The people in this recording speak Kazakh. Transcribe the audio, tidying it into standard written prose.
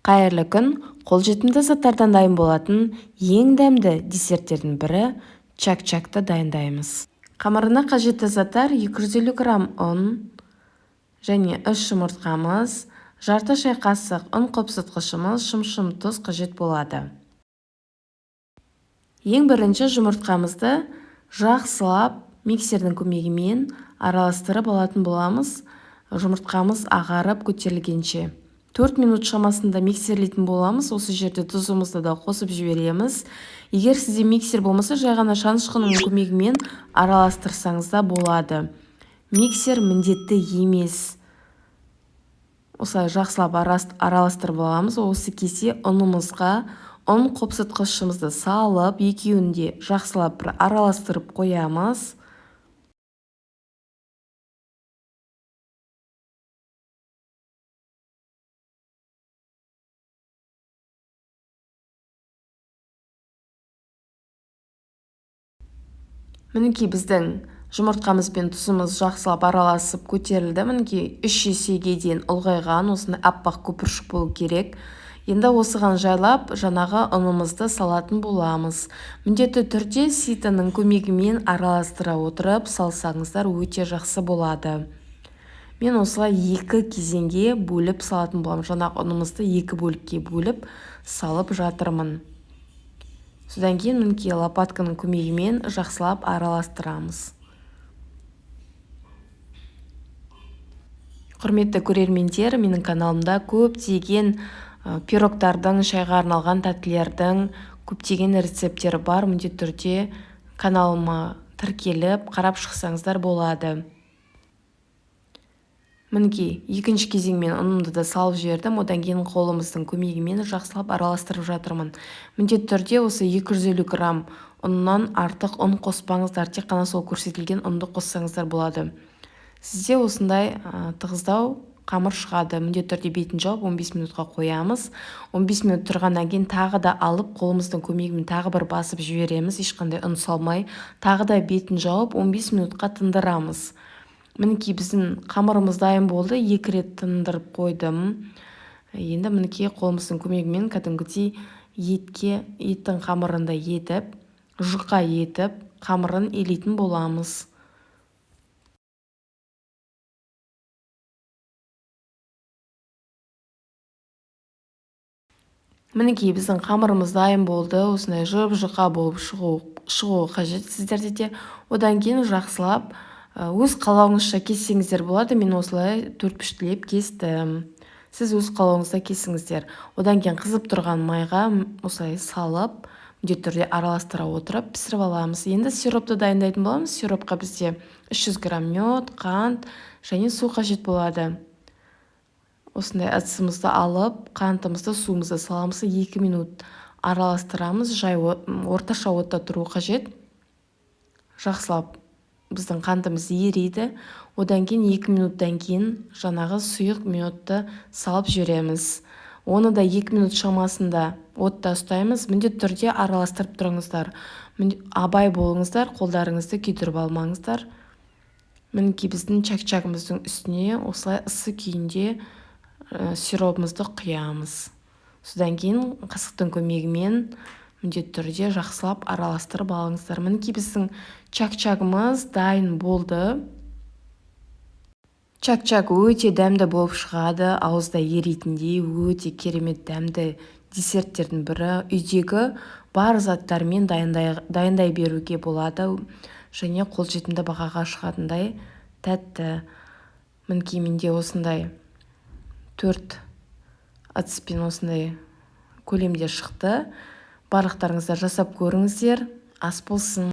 Қайырлы күн. Қолжетімді заттардан дайын болатын ең дәмді десерттердің бірі чак-чакты дайындаймыз. Қамырына қажетті заттар 250 грамм ұн және 3 жұмыртқамыз, жарты шай қасық ұн қопсытқышымыз, шым тұз қажет болады. Ең бірінші жұмыртқамызды жақсылап миксердің көмегімен араластырып алатын боламыз. Жұмыртқамыз ағарып көтерілгенше 4 минут шамасында миксерлейтін боламыз. Осы жерде тұзымызды да қосып жібереміз. Егер сізде миксер болмаса, жай ғана шанышқының көмегімен араластырсаңыз да болады. Миксер міндетті емес. Осылай жақсылап араластырып аламыз. Осы кезде ұнымызға ұн қопсытқышымызды салып, екеуін де жақсылап араластырып қоямыз. Мінекей біздің жұмыртқамыз бен тұзымыз жақсылап араласып көтерілді. Мінекей 3 есеге дейін ұлғайған, осындай аппақ көпіршік болу керек. Енді осыған жайлап жаңағы ұнымызды салатын боламыз. Міндетті түрде ситаның көмегімен араластыра отырып салсаңыздар өте жақсы болады. Мен осылай 2 кезеңге бөліп салатын боламын. Жаңағы ұнымызды 2 бөлікке бөліп салып жатырмын. Содан кейін мінекей лопатканың көмегімен жақсылап араластырамыз. Құрметті көрермендер, менің каналымда көптеген пирогтардың, шайға арналған тәттілердің көптеген рецепттері бар. Міндетті түрде каналыма тіркеліп қарап шықсаңыздар болады. Мінекей екінші кезеңмен ұнымды да салып жібердім. Одан кейін қолымыздың көмегімен жақсылап араластырып жатырмын. Міндетті түрде осы 250 грамм ұннан артық ұн қоспаңыздар. Тек қана сол көрсетілген ұнды қоссаңыздар болады. Сізде осындай тығыздау қамыр шығады. Міндетті түрде бетін жауып 15 минутқа қоямыз. 15 минут тұрғаннан кейін тағы да алып қолымыздың көмегімен тағы бір басып жібереміз. Ешқандай ұн салмай, тағы да бетін жауып 15 минутқа тындырамыз. Мінекей біздің қамырымыз дайын болды. 2 рет тындырып қойдым. Енді мінекей қолымыздың көмегімен кәдімгідей еттің қамырында етіп, жұқа етіп, қамырын илейтін боламыз. Мінекей біздің қамырымыз дайын болды. Осындай жұқа болып шығуы қажет сіздерде де. Одан кейін жақсылап өз қалауыңызша кессеңіздер болады. Мен осылай төртбұрыштап кестім. Сіз өз қалауыңызда кесіңіздер. Одан кейін қызып тұрған майға осылай салып, міндетті түрде араластыра отырып пісіріп аламыз. Енді сиропты дайындайтын боламыз. Сиропқа бізде 300 грамм мед, қант және су қажет болады. Осындай ыдысымызды алып, қантымызды, суымызды саламыз. 2 минут араластырамыз. Жай орташа отта тұру қажет. Жақсылап біздің қантымыз ериді. Одан кейін 2 минуттан кейін жаңағы сұйық медті салып жібереміз. Оны да 2 минут шамасында отта ұстаймыз. Міндетті түрде араластырып тұрыңыздар. Абай болыңыздар, қолдарыңызды күйдіріп алмаңыздар. Мінекей біздің чак-чагымыздың үстіне осылай ысы күйінде сиропымызды құямыз. Содан кейін қасықтың көмегімен міндетті түрде жақсылап араластырып алыңыздар. Мінекей біздің чак-чагымыз дайын болды. Чак-чак өте дәмді болып шығады. Ауызда еритіндей өте керемет дәмді десерттердің бірі. Үйдегі бар заттармен дайындай беруге болады. Және қолжетімді бағаға шығатындай тәтті. Мінекей менде осындай 4 ыдыспен осындай көлемде шықты. Барлықтарыңыздар жасап көріңіздер. Ас болсын.